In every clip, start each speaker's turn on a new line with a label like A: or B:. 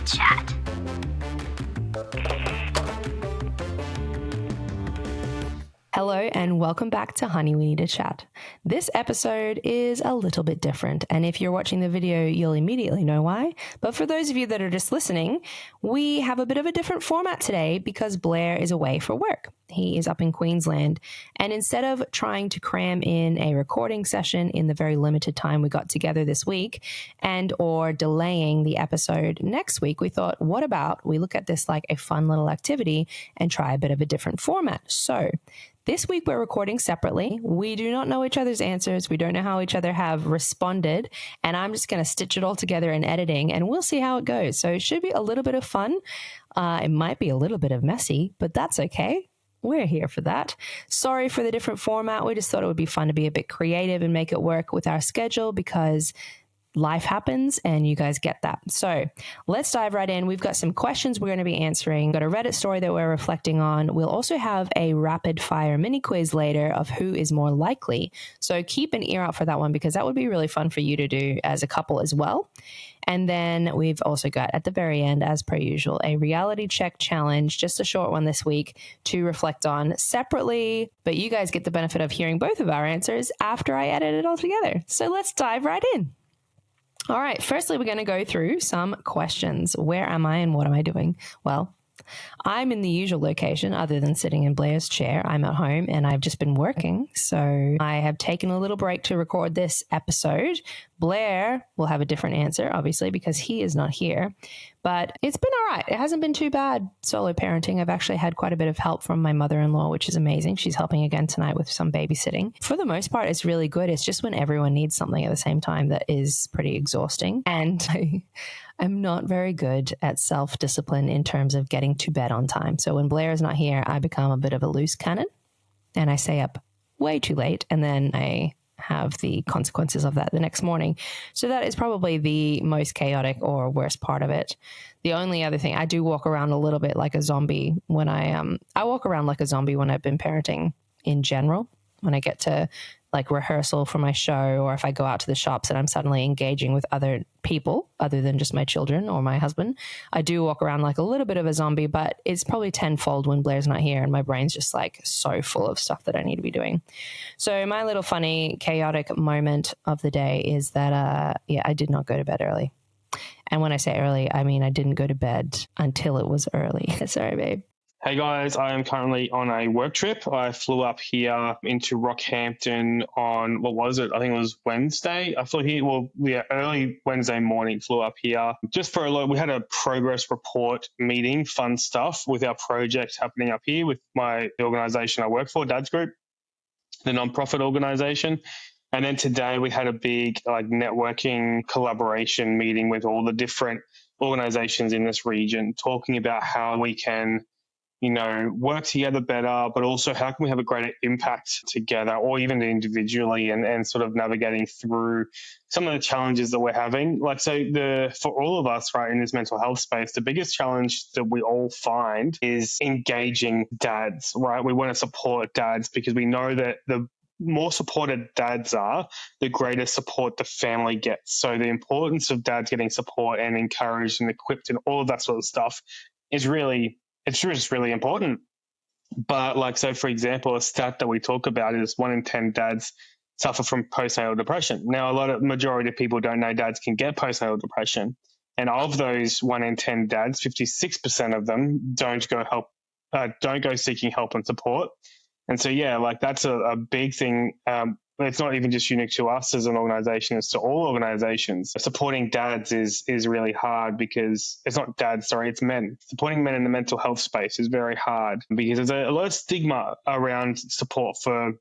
A: to chat.
B: Hello and welcome back to Honey, We Need to Chat. This episode is a little bit different, and if you're watching the video, you'll immediately know why. But for those of you that are just listening, we have a bit of a different format today because Blair is away for work. He is up in Queensland, and instead of trying to cram in a recording session in the very limited time we got together this week and or delaying the episode next week, we thought, what about we look at this like a fun little activity and try a bit of a different format. So this week we're recording separately. We do not know each other's answers. We don't know how each other have responded. And I'm just going to stitch it all together in editing and we'll see how it goes. So it should be a little bit of fun. It might be a little bit of messy, but that's okay. We're here for that. Sorry for the different format. We just thought it would be fun to be a bit creative and make it work with our schedule because life happens and you guys get that. So let's dive right in. We've got some questions we're going to be answering. We've got a Reddit story that we're reflecting on. We'll also have a rapid fire mini quiz later of who is more likely. So keep an ear out for that one because that would be really fun for you to do as a couple as well. And then we've also got at the very end, as per usual, a reality check challenge, just a short one this week to reflect on separately. But you guys get the benefit of hearing both of our answers after I edit it all together. So let's dive right in. All right, firstly, we're going to go through some questions. Where am I and what am I doing? Well, I'm in the usual location other than sitting in Blair's chair. I'm at home and I've just been working. So I have taken a little break to record this episode. Blair will have a different answer, obviously, because he is not here. But it's been all right. It hasn't been too bad solo parenting. I've actually had quite a bit of help from my mother-in-law, which is amazing. She's helping again tonight with some babysitting. For the most part, it's really good. It's just when everyone needs something at the same time that is pretty exhausting. And I'm not very good at self-discipline in terms of getting to bed on time. So when Blair is not here, I become a bit of a loose cannon and I stay up way too late and then I have the consequences of that the next morning. So that is probably the most chaotic or worst part of it. The only other thing, I do walk around a little bit like a zombie when I walk around like a zombie when I've been parenting in general, when I get to like rehearsal for my show or if I go out to the shops and I'm suddenly engaging with other people other than just my children or my husband. I do walk around like a little bit of a zombie, but it's probably tenfold when Blair's not here and my brain's just like so full of stuff that I need to be doing. So my little funny chaotic moment of the day is that, I did not go to bed early. And when I say early, I mean I didn't go to bed until it was early. Sorry, babe.
C: Hey guys, I am currently on a work trip. I flew up here into Rockhampton on, what was it? I think it was Wednesday. I flew here, early Wednesday morning, flew up here just for we had a progress report meeting, fun stuff with our project happening up here with the organisation I work for, Dad's Group, the non-profit organisation. And then today we had a big networking collaboration meeting with all the different organisations in this region, talking about how we can work together better, but also how can we have a greater impact together or even individually and sort of navigating through some of the challenges that we're having. For all of us, right, in this mental health space, the biggest challenge that we all find is engaging dads, right? We want to support dads because we know that the more supported dads are, the greater support the family gets. So the importance of dads getting support and encouraged and equipped and all of that sort of stuff is it's just really important. But for example, a stat that we talk about is 1 in 10 dads suffer from postnatal depression. Now, majority of people don't know dads can get postnatal depression. And of those 1 in 10 dads, 56% of them don't go seeking help and support. And so, that's a big thing. It's not even just unique to us as an organization, it's to all organizations. Supporting dads is really hard because it's not dads, sorry, it's men. Supporting men in the mental health space is very hard because there's a lot of stigma around support for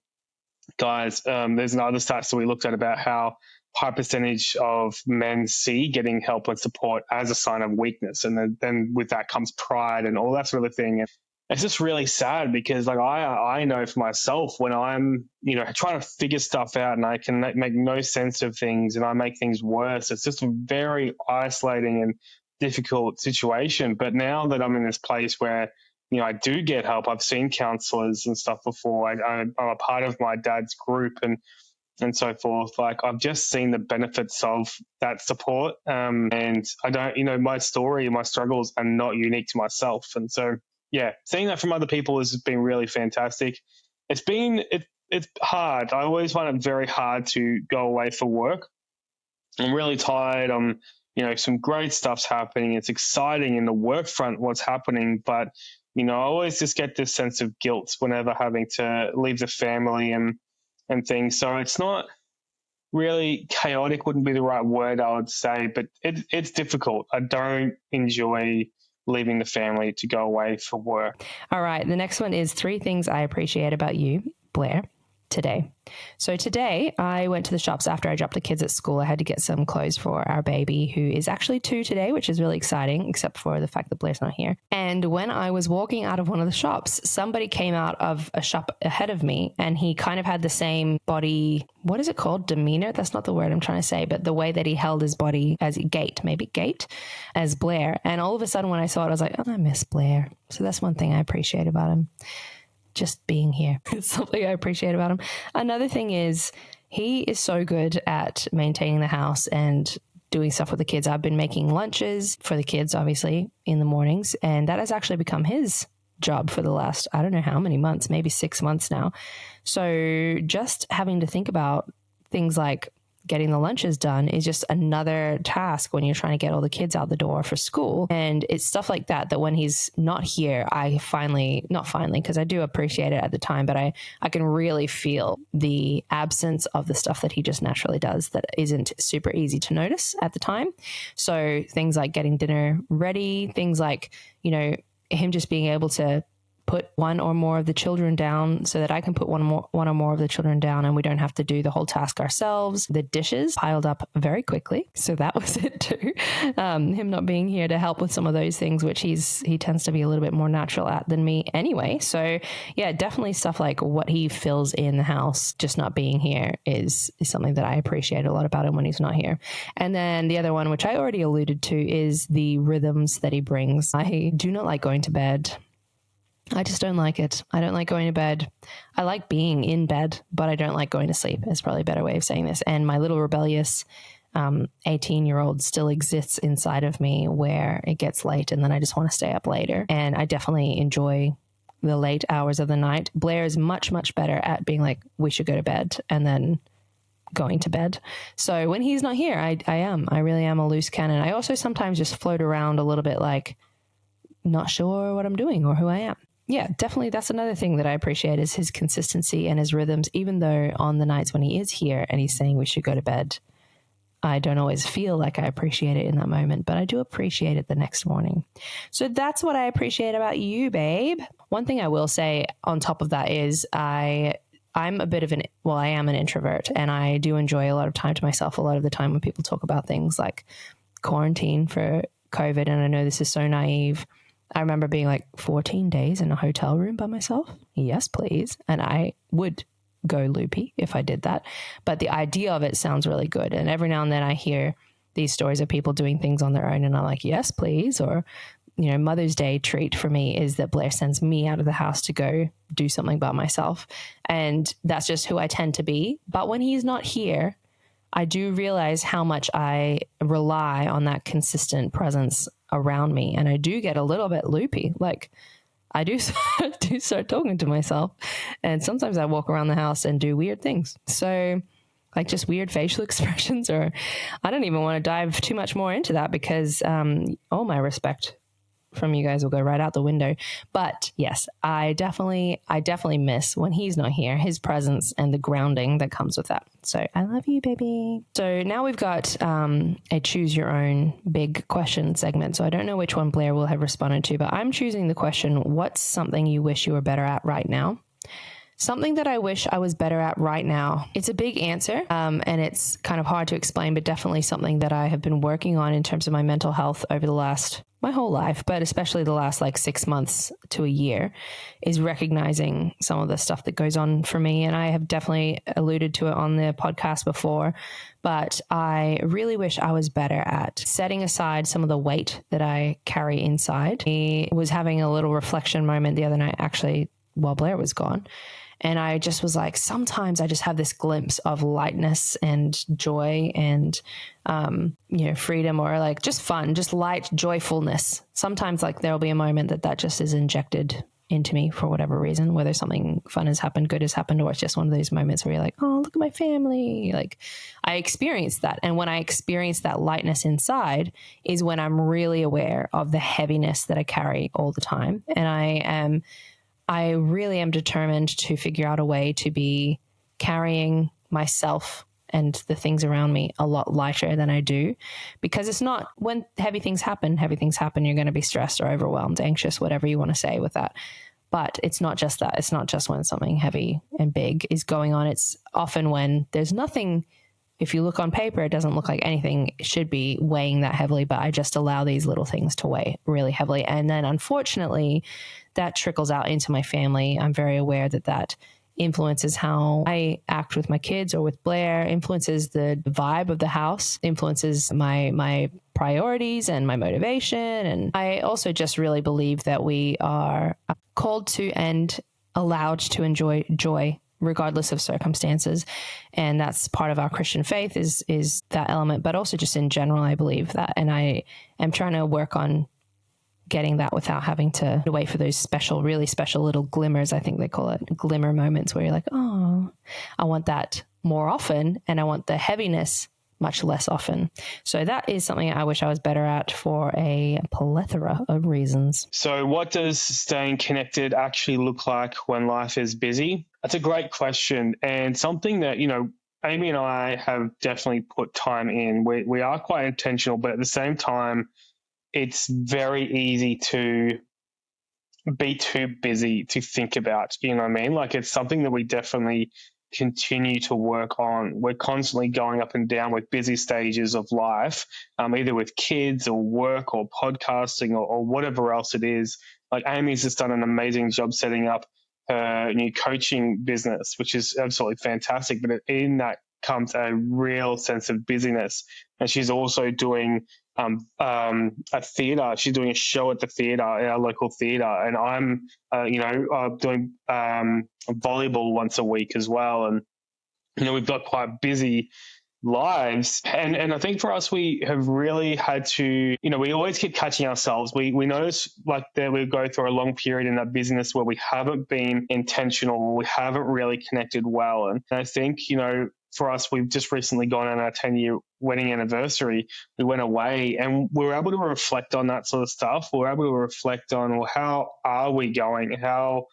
C: guys. There's another stats that we looked at about how high percentage of men see getting help and support as a sign of weakness. And then with that comes pride and all that sort of thing. It's just really sad because I know for myself when I'm, trying to figure stuff out and I can make no sense of things and I make things worse. It's just a very isolating and difficult situation. But now that I'm in this place where, I do get help, I've seen counselors and stuff before. I'm a part of my dad's group and and so forth. Like, I've just seen the benefits of that support. And I don't, my story, my struggles are not unique to myself. And so, yeah, seeing that from other people has been really fantastic. It's hard. I always find it very hard to go away for work. I'm really tired. Some great stuff's happening. It's exciting in the work front, what's happening. But, I always just get this sense of guilt whenever having to leave the family and things. So it's not really chaotic, wouldn't be the right word, I would say, but it's difficult. I don't enjoy leaving the family to go away for work.
B: All right. The next one is 3 things I appreciate about you, Blair, today. So today I went to the shops after I dropped the kids at school. I had to get some clothes for our baby, who is actually 2 today, which is really exciting, except for the fact that Blair's not here. And when I was walking out of one of the shops, somebody came out of a shop ahead of me, and he kind of had the same body, what is it called? Demeanor? That's not the word I'm trying to say, but the way that he held his body as gait as Blair. And all of a sudden when I saw it, I was like, oh, I miss Blair. So that's one thing I appreciate about him. Just being here. It's something I appreciate about him. Another thing is he is so good at maintaining the house and doing stuff with the kids. I've been making lunches for the kids, obviously, in the mornings, and that has actually become his job for the last, I don't know how many months, maybe 6 months now. So just having to think about things like getting the lunches done is just another task when you're trying to get all the kids out the door for school. And it's stuff like that when he's not here, not finally, because I do appreciate it at the time, but I can really feel the absence of the stuff that he just naturally does that isn't super easy to notice at the time. So things like getting dinner ready, things like, him just being able to put one or more of the children down so that I can put one or more of the children down and we don't have to do the whole task ourselves. The dishes piled up very quickly. So that was it too. Him not being here to help with some of those things, which he tends to be a little bit more natural at than me anyway. So yeah, definitely stuff like what he fills in the house, just not being here is something that I appreciate a lot about him when he's not here. And then the other one, which I already alluded to, is the rhythms that he brings. I do not like going to bed. I just don't like it. I don't like going to bed. I like being in bed, but I don't like going to sleep. Is probably a better way of saying this. And my little rebellious 18-year-old still exists inside of me where it gets late and then I just want to stay up later. And I definitely enjoy the late hours of the night. Blair is much, much better at being like, we should go to bed, and then going to bed. So when he's not here, I really am a loose cannon. I also sometimes just float around a little bit like not sure what I'm doing or who I am. Yeah, definitely. That's another thing that I appreciate is his consistency and his rhythms, even though on the nights when he is here and he's saying we should go to bed, I don't always feel like I appreciate it in that moment, but I do appreciate it the next morning. So that's what I appreciate about you, babe. One thing I will say on top of that is I am an introvert, and I do enjoy a lot of time to myself a lot of the time when people talk about things like quarantine for COVID. And I know this is so naive. I remember being like 14 days in a hotel room by myself. Yes, please. And I would go loopy if I did that. But the idea of it sounds really good. And every now and then I hear these stories of people doing things on their own and I'm like, yes, please. Or, Mother's Day treat for me is that Blair sends me out of the house to go do something by myself. And that's just who I tend to be. But when he's not here, I do realize how much I rely on that consistent presence around me. And I do get a little bit loopy. Like I do start talking to myself. And sometimes I walk around the house and do weird things. So like just weird facial expressions, or I don't even want to dive too much more into that because all my respect from you guys will go right out the window. But yes, I definitely miss when he's not here, his presence and the grounding that comes with that. So I love you, baby. So now we've got a choose your own big question segment. So I don't know which one Blair will have responded to, but I'm choosing the question, what's something you wish you were better at right now? Something that I wish I was better at right now. It's a big answer, and it's kind of hard to explain, but definitely something that I have been working on in terms of my mental health over my whole life, but especially the last 6 months to a year, is recognizing some of the stuff that goes on for me. And I have definitely alluded to it on the podcast before, but I really wish I was better at setting aside some of the weight that I carry inside. I was having a little reflection moment the other night, actually, while Blair was gone. And I just was like, sometimes I just have this glimpse of lightness and joy and, freedom, or like just fun, just light joyfulness. Sometimes like there'll be a moment that just is injected into me for whatever reason, whether something fun has happened, good has happened, or it's just one of those moments where you're like, oh, look at my family. Like I experienced that. And when I experience that lightness inside is when I'm really aware of the heaviness that I carry all the time. And I really am determined to figure out a way to be carrying myself and the things around me a lot lighter than I do, because it's not, when heavy things happen, you're going to be stressed or overwhelmed, anxious, whatever you want to say with that. But it's not just that. It's not just when something heavy and big is going on. It's often when there's nothing. If you look on paper, it doesn't look like anything should be weighing that heavily, but I just allow these little things to weigh really heavily. And then unfortunately, that trickles out into my family. I'm very aware that influences how I act with my kids or with Blair, influences the vibe of the house, influences my priorities and my motivation. And I also just really believe that we are called to and allowed to enjoy joy regardless of circumstances. And that's part of our Christian faith is that element, but also just in general, I believe that. And I am trying to work on getting that without having to wait for those special, really special little glimmers. I think they call it glimmer moments where you're like, oh, I want that more often. And I want the heaviness much less often. So that is something I wish I was better at for a plethora of reasons.
C: So what does staying connected actually look like when life is busy? That's a great question, and something that, Amy and I have definitely put time in. We are quite intentional, but at the same time, it's very easy to be too busy to think about, you know what I mean? Like it's something that we definitely continue to work on. We're constantly going up and down with busy stages of life, either with kids or work or podcasting or whatever else it is. Like Amy's just done an amazing job setting up her new coaching business, which is absolutely fantastic. But in that comes a real sense of busyness. And she's also doing a theatre. She's doing a show at the theatre, our local theatre, and I'm, doing volleyball once a week as well. And we've got quite busy lives, and I think for us, we have really had to. We always keep catching ourselves. We notice like that we go through a long period in that business where we haven't been intentional, we haven't really connected well, and I think for us, we've just recently gone on our 10-year wedding anniversary. We went away and we were able to reflect on that sort of stuff. We were able to reflect on, well, how are we going? How,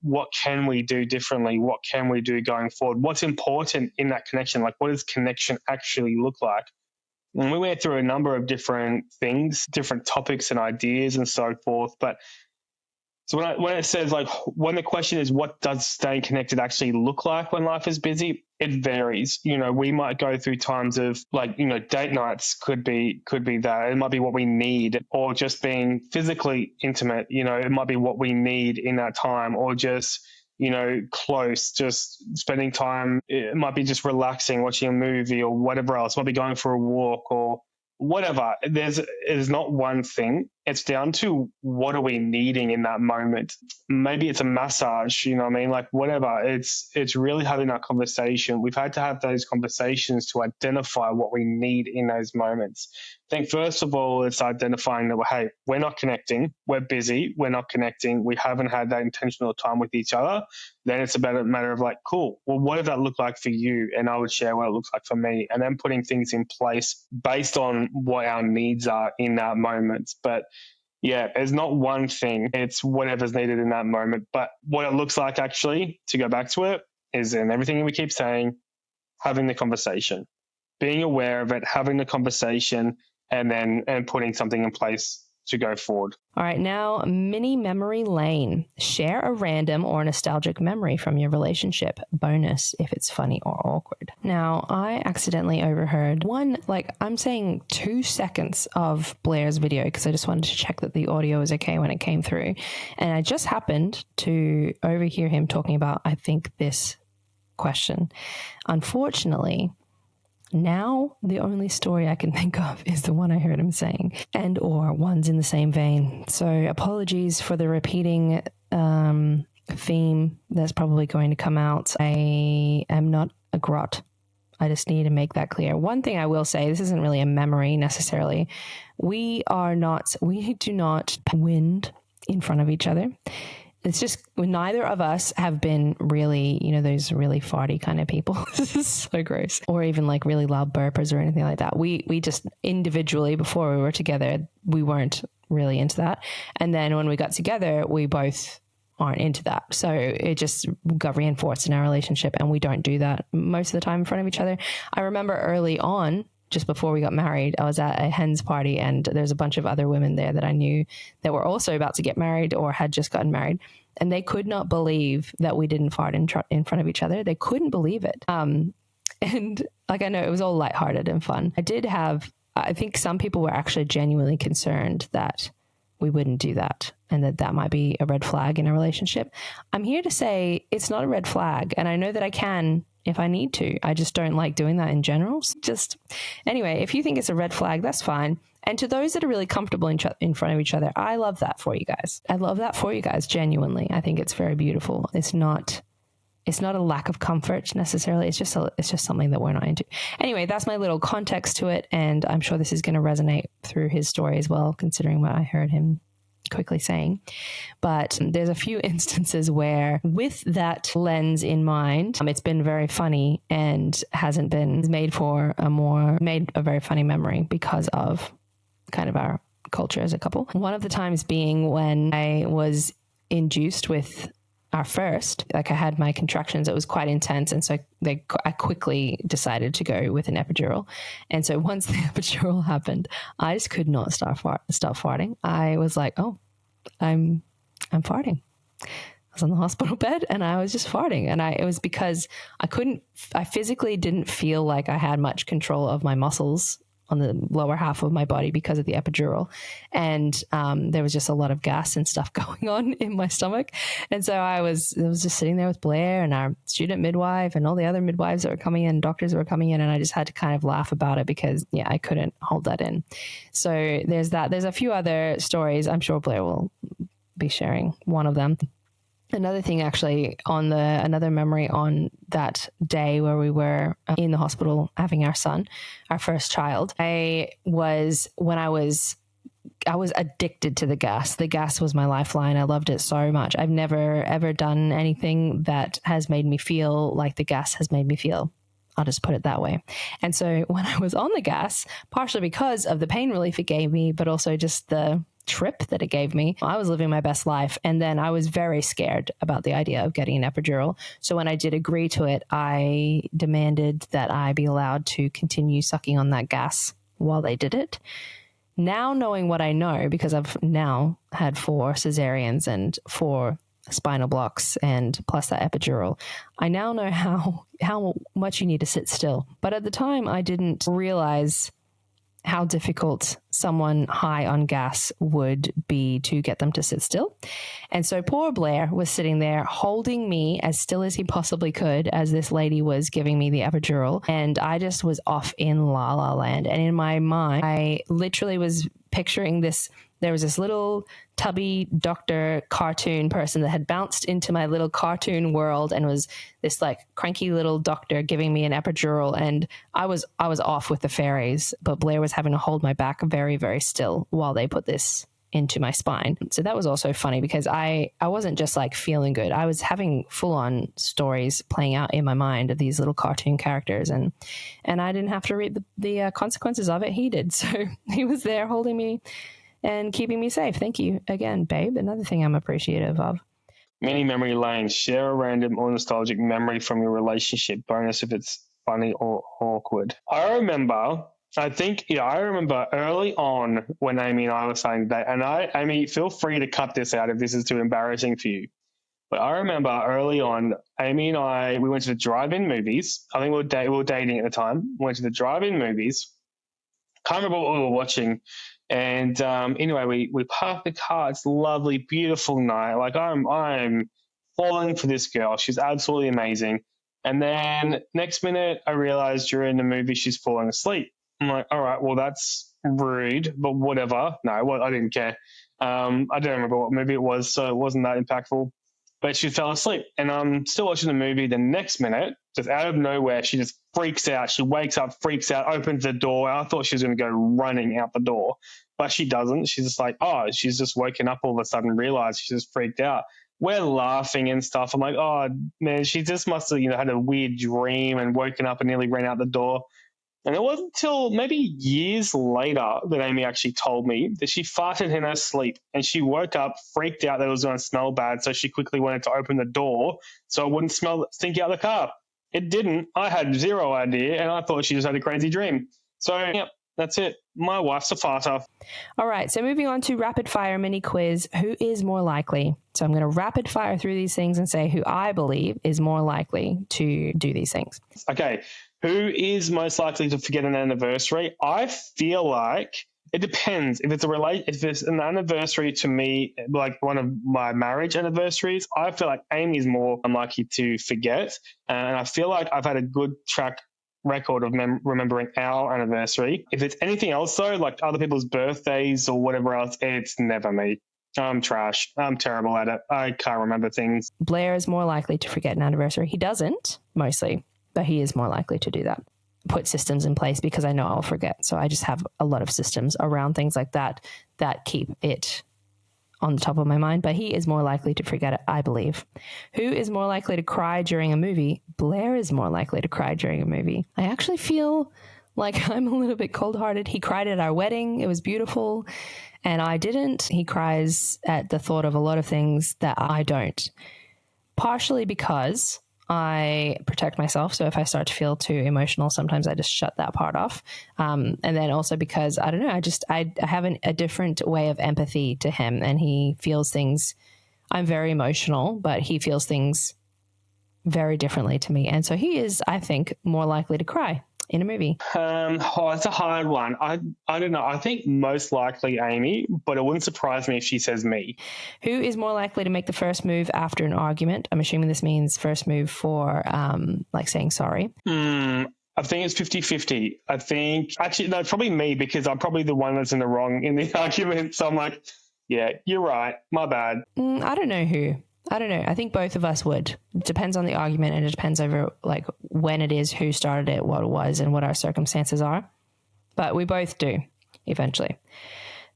C: what can we do differently? What can we do going forward? What's important in that connection? Like, what does connection actually look like? And we went through a number of different things, different topics and ideas and so forth. But so when it says, like, when the question is, what does staying connected actually look like when life is busy? It varies. We might go through times of date nights could be that. It might be what we need, or just being physically intimate. It might be what we need in that time, or just, close, just spending time. It might be just relaxing, watching a movie or whatever else. It might be going for a walk or whatever. There's not one thing. It's down to what are we needing in that moment. Maybe it's a massage, you know what I mean? Like whatever. It's really having that conversation. We've had to have those conversations to identify what we need in those moments. I think first of all, it's identifying that, hey, we're not connecting. We're busy. We're not connecting. We haven't had that intentional time with each other. Then it's about a matter of like, cool, well, what does that look like for you? And I would share what it looks like for me. And then putting things in place based on what our needs are in that moment. But yeah, there's not one thing. It's whatever's needed in that moment. But what it looks like, actually, to go back to it, is in everything we keep saying, having the conversation, being aware of it, having the conversation, and putting something in place to go forward.
B: All right, now mini memory lane. Share a random or nostalgic memory from your relationship. Bonus if it's funny or awkward. Now, I accidentally overheard I'm saying 2 seconds of Blair's video because I just wanted to check that the audio was okay when it came through. And I just happened to overhear him talking about, I think, this question. Unfortunately, now the only story I can think of is the one I heard him saying, and or ones in the same vein. So apologies for the repeating theme that's probably going to come out. I am not a grot. I just need to make that clear. One thing I will say, this isn't really a memory necessarily. We do not wind in front of each other. It's just neither of us have been really, those really farty kind of people. This is so gross. Or even like really loud burpers or anything like that. We just individually, before we were together, we weren't really into that. And then when we got together, we both aren't into that. So it just got reinforced in our relationship, and we don't do that most of the time in front of each other. I remember early on, just before we got married, I was at a hen's party, and there's a bunch of other women there that I knew that were also about to get married or had just gotten married. And they could not believe that we didn't fart in front of each other. They couldn't believe it. And like, I know it was all lighthearted and fun. I think some people were actually genuinely concerned that we wouldn't do that and that might be a red flag in a relationship. I'm here to say it's not a red flag. And I know that I can if I need to. I just don't like doing that in general. Anyway, if you think it's a red flag, that's fine. And to those that are really comfortable in front of each other, I love that for you guys. I love that for you guys, genuinely. I think it's very beautiful. It's not a lack of comfort necessarily. It's just something that we're not into. Anyway, that's my little context to it. And I'm sure this is going to resonate through his story as well, considering what I heard him quickly saying. But there's a few instances where, with that lens in mind, it's been very funny and hasn't been made a very funny memory because of kind of our culture as a couple. One of the times being when I was induced with our first, like I had my contractions, it was quite intense. And so I quickly decided to go with an epidural. And so once the epidural happened, I just could not stop farting. I was like, oh, I'm farting. I was on the hospital bed and I was just farting. And it was because I physically didn't feel like I had much control of my muscles on the lower half of my body because of the epidural. And there was just a lot of gas and stuff going on in my stomach. And so I was just sitting there with Blair and our student midwife and all the other midwives that were coming in, doctors that were coming in. And I just had to kind of laugh about it because, I couldn't hold that in. So there's that. There's a few other stories. I'm sure Blair will be sharing one of them. Another thing, actually, another memory on that day where we were in the hospital having our son, our first child, I was addicted to the gas. The gas was my lifeline. I loved it so much. I've never, ever done anything that has made me feel like the gas has made me feel. I'll just put it that way. And so when I was on the gas, partially because of the pain relief it gave me, but also just the trip that it gave me, I was living my best life. And then I was very scared about the idea of getting an epidural. So when I did agree to it, I demanded that I be allowed to continue sucking on that gas while they did it. Now, knowing what I know, because I've now had 4 cesareans and 4 spinal blocks and plus that epidural, I now know how much you need to sit still. But at the time, I didn't realize how difficult someone high on gas would be to get them to sit still. And so poor Blair was sitting there holding me as still as he possibly could as this lady was giving me the epidural. And I just was off in la la land. And in my mind, I literally was picturing this. There was this little tubby doctor cartoon person that had bounced into my little cartoon world and was this like cranky little doctor giving me an epidural. And I was off with the fairies, but Blair was having to hold my back very, very still while they put this into my spine. So that was also funny because I wasn't just like feeling good. I was having full on stories playing out in my mind of these little cartoon characters, and I didn't have to read the consequences of it. He did. So he was there holding me and keeping me safe. Thank you again, babe. Another thing I'm appreciative of.
C: Many memory lanes. Share a random or nostalgic memory from your relationship. Bonus if it's funny or awkward. I remember early on when Amy and I were saying that, and Amy, feel free to cut this out if this is too embarrassing for you. But I remember early on, Amy and I, we went to the drive-in movies. I think we were dating at the time. We went to the drive-in movies. Can't remember what we were watching. And anyway, we parked the car. It's a lovely, beautiful night. Like I'm falling for this girl. She's absolutely amazing. And then next minute, I realized during the movie she's falling asleep. I'm like, all right, well that's rude, but whatever. No, I didn't care. I don't remember what movie it was, so it wasn't that impactful. but she fell asleep. And I'm still watching the movie. The next minute, just out of nowhere, she just freaks out. She wakes up, freaks out, opens the door. I thought she was going to go running out the door, but she doesn't. She's just like, oh, she's just woken up all of a sudden, realized she's just freaked out. We're laughing and stuff. I'm like, oh, man, she just must have, had a weird dream and woken up and nearly ran out the door. And it wasn't until maybe years later that Amy actually told me that she farted in her sleep and she woke up, freaked out that it was going to smell bad. So she quickly wanted to open the door so it wouldn't smell stinky out the car. It didn't. I had zero idea and I thought she just had a crazy dream. So, yeah, that's it. My wife's a farter.
B: All right. So moving on to rapid fire mini quiz. Who is more likely? So I'm going to rapid fire through these things and say who I believe is more likely to do these things.
C: Okay. Who is most likely to forget an anniversary? I feel like it depends. If it's an anniversary to me, like one of my marriage anniversaries, I feel like Amy's more unlikely to forget. And I feel like I've had a good track record of remembering our anniversary. If it's anything else, though, like other people's birthdays or whatever else, it's never me. I'm trash. I'm terrible at it. I can't remember things.
B: Blair is more likely to forget an anniversary. He doesn't, mostly, but he is more likely to do that. Put systems in place because I know I'll forget. So I just have a lot of systems around things like that keep it on the top of my mind. But he is more likely to forget it, I believe. Who is more likely to cry during a movie? Blair is more likely to cry during a movie. I actually feel like I'm a little bit cold-hearted. He cried at our wedding. It was beautiful. And I didn't. He cries at the thought of a lot of things that I don't. Partially because I protect myself. So if I start to feel too emotional, sometimes I just shut that part off. And then also because, I don't know, I have a different way of empathy to him, and he feels things. I'm very emotional, but he feels things very differently to me. And so he is, I think, more likely to cry in a movie.
C: It's a hard one. I don't know. I think most likely Amy, but it wouldn't surprise me if she says me.
B: Who is more likely to make the first move after an argument? I'm assuming this means first move for like saying sorry.
C: I think it's 50-50. I think, actually, no, probably me, because I'm probably the one that's in the wrong in the argument. So I'm like, yeah, you're right. My bad.
B: I don't know who. I don't know. I think both of us would. It depends on the argument, and it depends over like when it is, who started it, what it was, and what our circumstances are. But we both do eventually.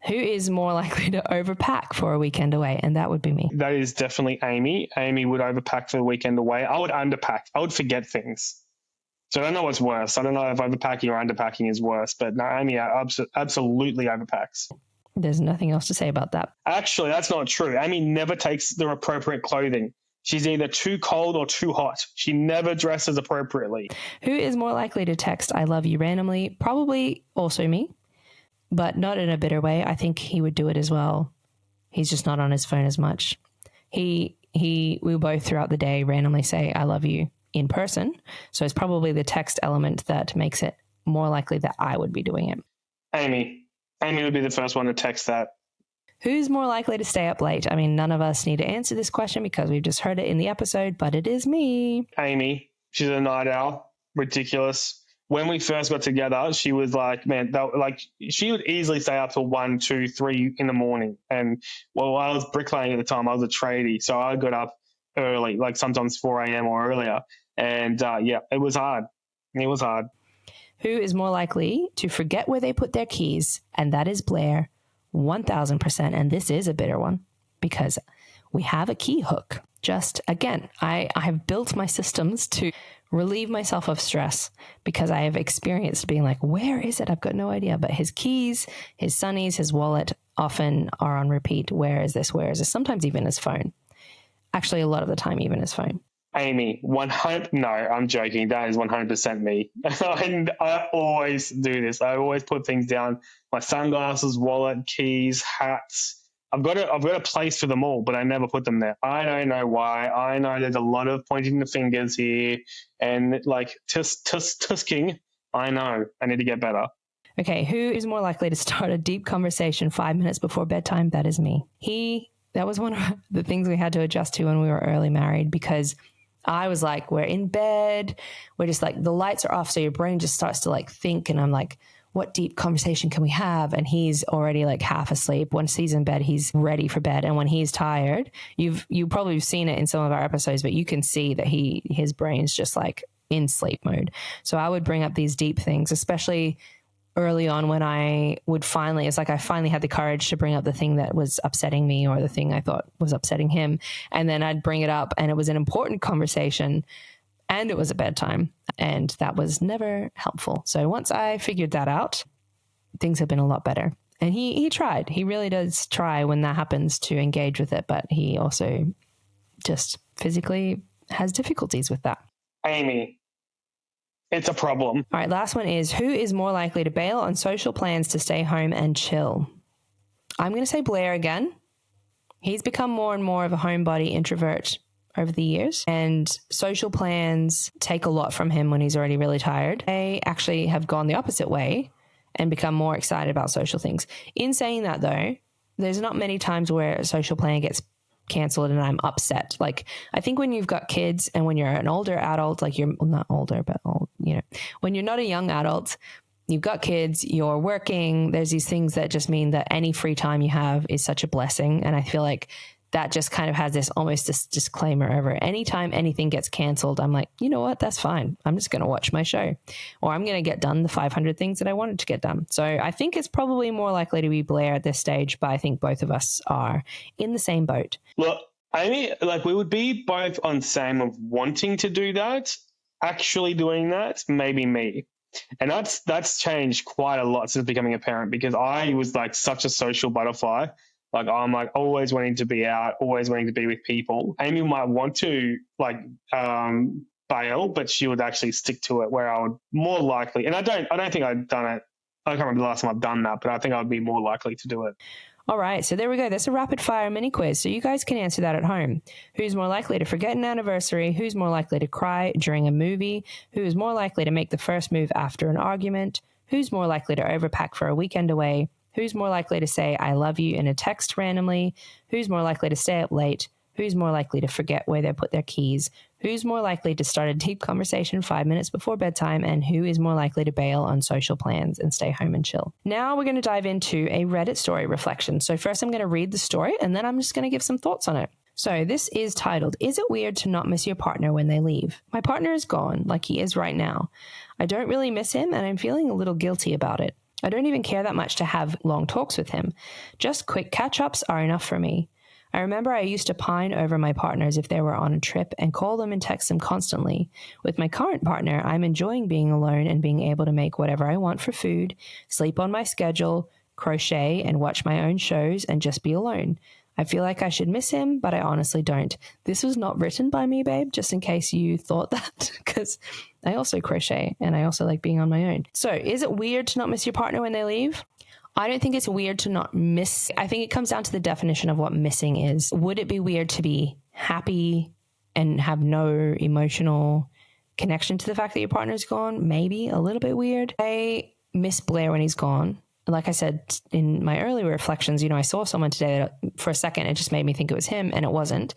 B: Who is more likely to overpack for a weekend away? And that would be me.
C: That is definitely Amy. Amy would overpack for the weekend away. I would underpack. I would forget things. So I don't know what's worse. I don't know if overpacking or underpacking is worse, but no, Amy absolutely overpacks.
B: There's nothing else to say about that.
C: Actually, that's not true. Amy never takes the appropriate clothing. She's either too cold or too hot. She never dresses appropriately.
B: Who is more likely to text "I love you" randomly? Probably also me, but not in a bitter way. I think he would do it as well. He's just not on his phone as much. We both throughout the day randomly say "I love you" in person. So it's probably the text element that makes it more likely that I would be doing it.
C: Amy would be the first one to text that.
B: Who's more likely to stay up late? I mean, none of us need to answer this question because we've just heard it in the episode, but it is me.
C: Amy. She's a night owl. Ridiculous. When we first got together, she was like, man, she would easily stay up till 1, 2, 3 in the morning. And well, I was bricklaying at the time. I was a tradie. So I got up early, like sometimes 4 a.m. or earlier. And it was hard. It was hard.
B: Who is more likely to forget where they put their keys? And that is Blair, 1,000%. And this is a bitter one because we have a key hook. Just again, I have built my systems to relieve myself of stress because I have experienced being like, where is it? I've got no idea. But his keys, his sunnies, his wallet often are on repeat. Where is this? Where is this? Sometimes even his phone. Actually, a lot of the time, even his phone.
C: Amy, 100. No, I'm joking. That is 100% me. I always do this. I always put things down. My sunglasses, wallet, keys, hats. I've got a place for them all, but I never put them there. I don't know why. I know there's a lot of pointing the fingers here and like tusking. I know. I need to get better.
B: Okay, who is more likely to start a deep conversation 5 minutes before bedtime? That is me. That was one of the things we had to adjust to when we were early married because I was like, we're in bed. We're just like, the lights are off. So your brain just starts to like think. And I'm like, what deep conversation can we have? And he's already like half asleep. Once he's in bed, he's ready for bed. And when he's tired, you probably seen it in some of our episodes, but you can see that his brain's just like in sleep mode. So I would bring up these deep things, especially early on when I would finally, it's like I finally had the courage to bring up the thing that was upsetting me or the thing I thought was upsetting him. And then I'd bring it up and it was an important conversation and it was at bedtime. And that was never helpful. So once I figured that out, things have been a lot better. And he tried. He really does try when that happens to engage with it. But he also just physically has difficulties with that.
C: Amy, it's a problem.
B: All right, last one is, who is more likely to bail on social plans to stay home and chill? I'm going to say Blair again. He's become more and more of a homebody introvert over the years, and social plans take a lot from him when he's already really tired. They actually have gone the opposite way and become more excited about social things. In saying that, though, there's not many times where a social plan gets canceled and I'm upset. Like, I think when you've got kids and when you're an older adult, like you're not older, but old, when you're not a young adult, you've got kids, you're working, there's these things that just mean that any free time you have is such a blessing. And I feel like that just kind of has this disclaimer over it. Anytime anything gets canceled, I'm like, you know what? That's fine. I'm just going to watch my show, or I'm going to get done the 500 things that I wanted to get done. So I think it's probably more likely to be Blair at this stage, but I think both of us are in the same boat.
C: Look, I mean, like we would be both on same of wanting to do that. Actually doing that, maybe me. And that's changed quite a lot since becoming a parent, because I was like such a social butterfly. Like I'm like always wanting to be out, always wanting to be with people. Amy might want to bail, but she would actually stick to it, where I would more likely, and I don't think I've done it. I can't remember the last time I've done that, but I think I'd be more likely to do it.
B: All right, so there we go. That's a rapid fire mini quiz. So you guys can answer that at home. Who's more likely to forget an anniversary? Who's more likely to cry during a movie? Who is more likely to make the first move after an argument? Who's more likely to overpack for a weekend away? Who's more likely to say, I love you in a text randomly? Who's more likely to stay up late? Who's more likely to forget where they put their keys? Who's more likely to start a deep conversation 5 minutes before bedtime? And who is more likely to bail on social plans and stay home and chill? Now we're going to dive into a Reddit story reflection. So first I'm going to read the story and then I'm just going to give some thoughts on it. So this is titled, Is it weird to not miss your partner when they leave? My partner is gone, like he is right now. I don't really miss him and I'm feeling a little guilty about it. I don't even care that much to have long talks with him. Just quick catch-ups are enough for me. I remember I used to pine over my partners if they were on a trip and call them and text them constantly. With my current partner, I'm enjoying being alone and being able to make whatever I want for food, sleep on my schedule, crochet and watch my own shows and just be alone. I feel like I should miss him, but I honestly don't. This was not written by me, babe, just in case you thought that, because I also crochet and I also like being on my own. So is it weird to not miss your partner when they leave? I don't think it's weird to not miss. I think it comes down to the definition of what missing is. Would it be weird to be happy and have no emotional connection to the fact that your partner's gone? Maybe a little bit weird. I miss Blair when he's gone. Like I said in my earlier reflections, I saw someone today that for a second, it just made me think it was him and it wasn't.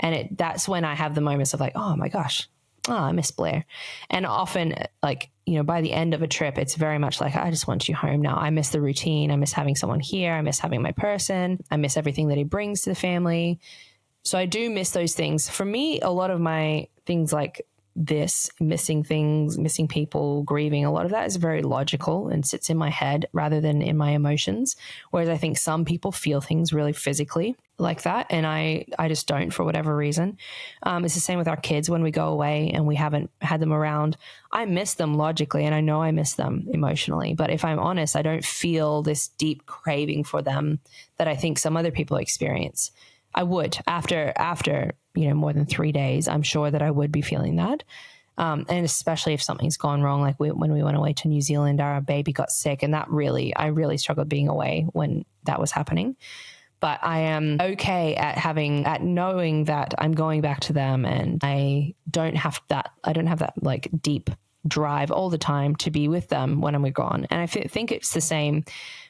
B: And that's when I have the moments of like, oh my gosh, I miss Blair. And often by the end of a trip, it's very much like, I just want you home now. I miss the routine. I miss having someone here. I miss having my person. I miss everything that he brings to the family. So I do miss those things. For me, a lot of my things like this, missing things, missing people, grieving, a lot of that is very logical and sits in my head rather than in my emotions. Whereas I think some people feel things really physically like that. And I just don't, for whatever reason. It's the same with our kids when we go away and we haven't had them around. I miss them logically and I know I miss them emotionally. But if I'm honest, I don't feel this deep craving for them that I think some other people experience. I would after more than 3 days, I'm sure that I would be feeling that. And especially if something's gone wrong, like when we went away to New Zealand, our baby got sick and I really struggled being away when that was happening. But I am okay at knowing that I'm going back to them and I don't have that like deep drive all the time to be with them when I'm gone. And I think it's the same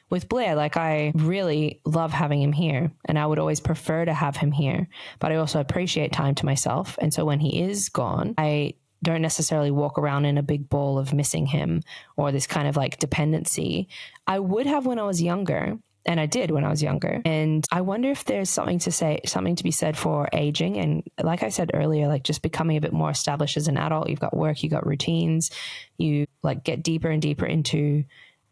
B: with Blair. Like I really love having him here and I would always prefer to have him here, but I also appreciate time to myself. And so when he is gone, I don't necessarily walk around in a big ball of missing him or this kind of like dependency. I would have when I was younger. And I did when I was younger. And I wonder if there's something to be said for aging. And like I said earlier, like just becoming a bit more established as an adult. You've got work, you've got routines, you like get deeper and deeper into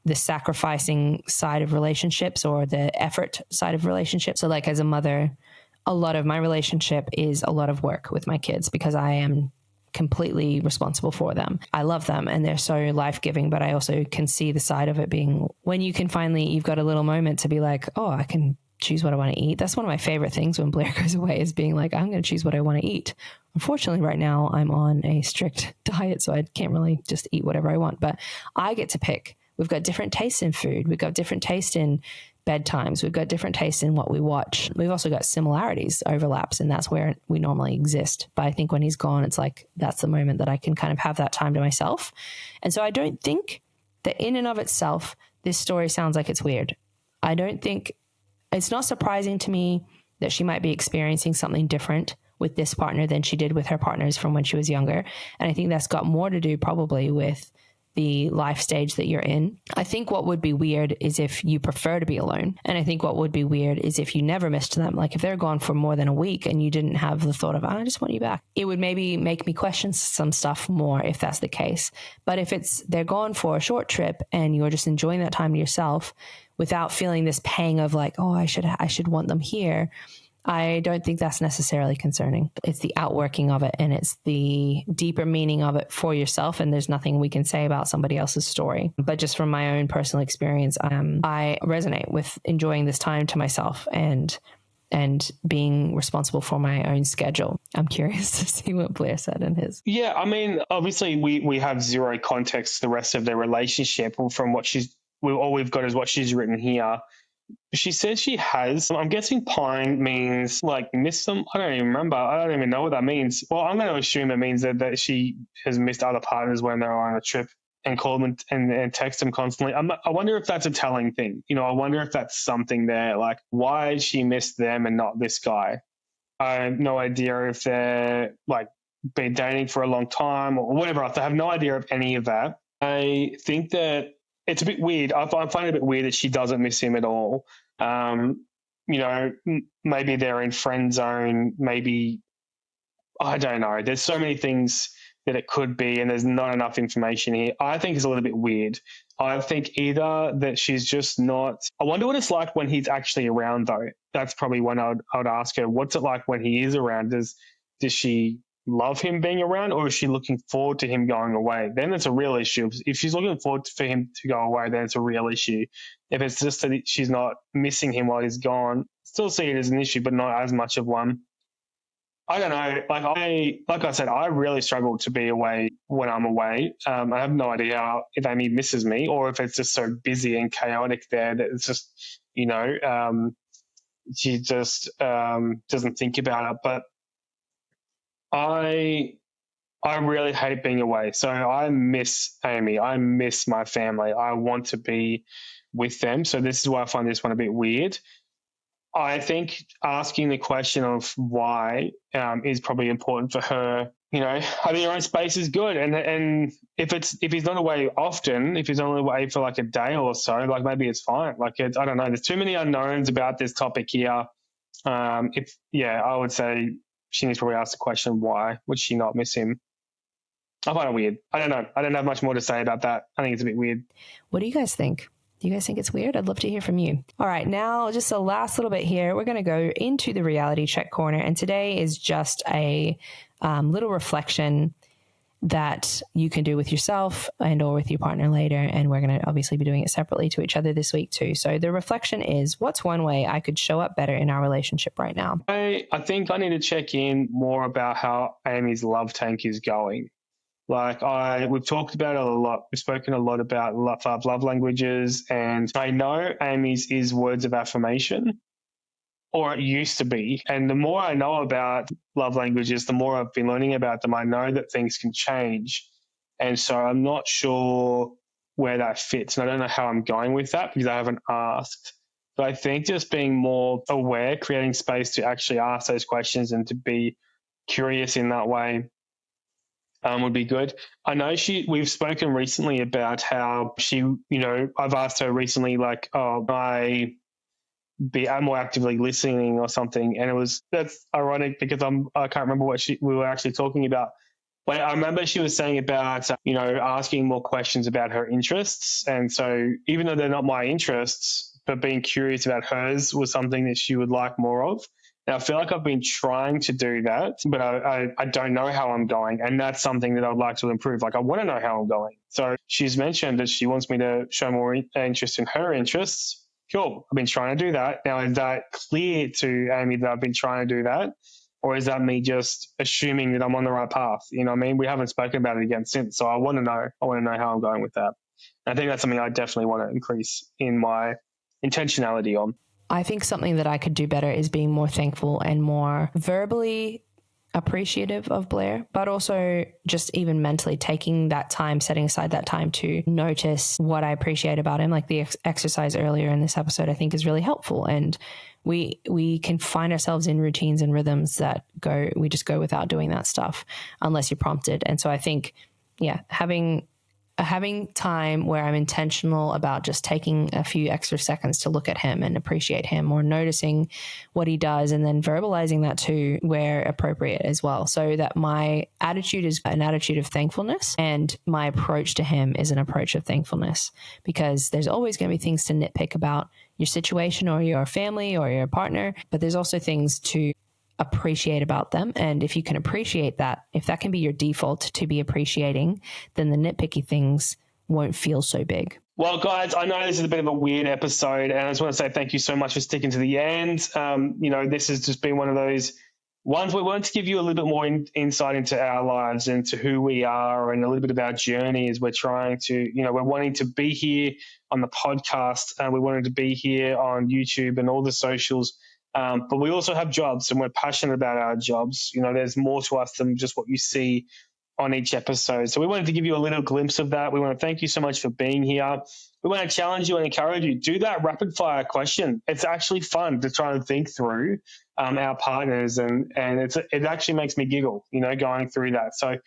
B: the sacrificing side of relationships or the effort side of relationships. So like as a mother, a lot of my relationship is a lot of work with my kids because I am completely responsible for them. I love them and they're so life-giving, but I also can see the side of it being when you can finally, you've got a little moment to be like, oh, I can choose what I want to eat. That's one of my favorite things when Blair goes away is being like, I'm going to choose what I want to eat. Unfortunately, right now I'm on a strict diet, so I can't really just eat whatever I want, but I get to pick. We've got different tastes in food. We've got different taste in bedtimes. We've got different tastes in what we watch. We've also got similarities, overlaps, and that's where we normally exist. But I think when he's gone, it's like that's the moment that I can kind of have that time to myself. And so I don't think that in and of itself, this story sounds like it's weird. I don't think it's not surprising to me that she might be experiencing something different with this partner than she did with her partners from when she was younger. And I think that's got more to do probably with the life stage that you're in. I think what would be weird is if you prefer to be alone. And I think what would be weird is if you never missed them. Like if they're gone for more than a week and you didn't have the thought of, I just want you back. It would maybe make me question some stuff more if that's the case. But if they're gone for a short trip and you're just enjoying that time to yourself without feeling this pang of like, oh, I should want them here, I don't think that's necessarily concerning. It's the outworking of it and it's the deeper meaning of it for yourself. And there's nothing we can say about somebody else's story. But just from my own personal experience, I resonate with enjoying this time to myself and being responsible for my own schedule. I'm curious to see what Blair said in his.
C: Yeah, I mean, obviously we have zero context to the rest of their relationship from what all we've got is what she's written here. She says she has. I'm guessing pine means like miss them. I don't even remember. I don't even know what that means. Well, I'm going to assume it means that she has missed other partners when they're on a trip and call them and text them constantly. I wonder if that's a telling thing. I wonder if that's something there. Like, why did she miss them and not this guy? I have no idea if they're like been dating for a long time or whatever else. I have no idea of any of that. I think that it's a bit weird. I find it a bit weird that she doesn't miss him at all. Maybe they're in friend zone. Maybe, I don't know. There's so many things that it could be, and there's not enough information here. I think it's a little bit weird. I think either that she's just not. I wonder what it's like when he's actually around, though. That's probably when I would ask her, what's it like when he is around? Does she love him being around, or is she looking forward to him going away? Then it's a real issue. If she's looking forward for him to go away, then it's a real issue. If it's just that she's not missing him while he's gone, still see it as an issue, but not as much of one. I don't know. Like I said, I really struggle to be away when I'm away. I have no idea if Amy misses me or if it's just so busy and chaotic there that it's just, she just doesn't think about it. But I really hate being away. So I miss Amy. I miss my family. I want to be with them. So this is why I find this one a bit weird. I think asking the question of why is probably important for her. Having your own space is good, and if he's not away often, if he's only away for like a day or so, like maybe it's fine. Like I don't know. There's too many unknowns about this topic here. I would say she needs to probably ask the question, why would she not miss him? I find it weird. I don't know. I don't have much more to say about that. I think it's a bit weird.
B: What do you guys think? Do you guys think it's weird? I'd love to hear from you. All right, now just the last little bit here. We're going to go into the reality check corner. And today is just a little reflection that you can do with yourself and or with your partner later. And we're going to obviously be doing it separately to each other this week too. So the reflection is, what's one way I could show up better in our relationship right now?
C: I think I need to check in more about how Amy's love tank is going. We've talked about it a lot. We've spoken a lot about love languages, and I know Amy's is words of affirmation, or it used to be. And the more I know about love languages, the more I've been learning about them, I know that things can change. And so I'm not sure where that fits. And I don't know how I'm going with that because I haven't asked. But I think just being more aware, creating space to actually ask those questions and to be curious in that way, would be good. I know we've spoken recently about how she, I've asked her recently, like, oh, I'm more actively listening or something. And that's ironic because I can't remember what we were actually talking about. But I remember she was saying about, asking more questions about her interests. And so even though they're not my interests, but being curious about hers was something that she would like more of. And I feel like I've been trying to do that, but I don't know how I'm going. And that's something that I'd like to improve. Like, I want to know how I'm going. So she's mentioned that she wants me to show more interest in her interests. Cool. I've been trying to do that. Now, is that clear to Amy that I've been trying to do that? Or is that me just assuming that I'm on the right path? You know what I mean? We haven't spoken about it again since. So I want to know. I want to know how I'm going with that. And I think that's something I definitely want to increase in my intentionality on.
B: I think something that I could do better is being more thankful and more verbally appreciative of Blair, but also just even mentally taking that time, setting aside that time to notice what I appreciate about him. Like the exercise earlier in this episode, I think is really helpful. And we can find ourselves in routines and rhythms that we just go without doing that stuff unless you're prompted. And so I think, having time where I'm intentional about just taking a few extra seconds to look at him and appreciate him, or noticing what he does and then verbalizing that too where appropriate as well, so that my attitude is an attitude of thankfulness and my approach to him is an approach of thankfulness, because there's always going to be things to nitpick about your situation or your family or your partner, but there's also things to appreciate about them. And if you can appreciate that, if that can be your default to be appreciating, then the nitpicky things won't feel so big.
C: Well, guys, I know this is a bit of a weird episode, and I just want to say thank you so much for sticking to the end. This has just been one of those ones we wanted to give you a little bit more insight into our lives and to who we are, and a little bit of our journey as we're trying to, we're wanting to be here on the podcast, and we wanted to be here on YouTube and all the socials. But we also have jobs, and we're passionate about our jobs. There's more to us than just what you see on each episode. So we wanted to give you a little glimpse of that. We want to thank you so much for being here. We want to challenge you and encourage you. Do that rapid fire question. It's actually fun to try and think through our partners, and it actually makes me giggle, going through that. So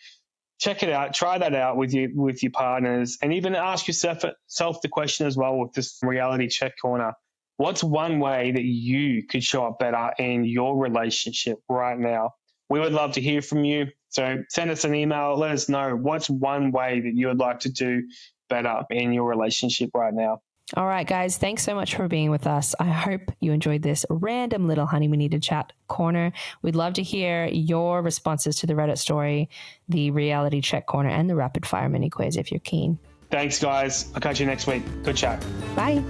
C: check it out. Try that out with your partners, and even ask yourself the question as well with this reality check corner. What's one way that you could show up better in your relationship right now? We would love to hear from you. So send us an email. Let us know what's one way that you would like to do better in your relationship right now.
B: All right, guys, thanks so much for being with us. I hope you enjoyed this random little Honey We Need to Chat corner. We'd love to hear your responses to the Reddit story, the reality check corner, and the rapid fire mini quiz if you're keen.
C: Thanks, guys. I'll catch you next week. Good chat.
B: Bye.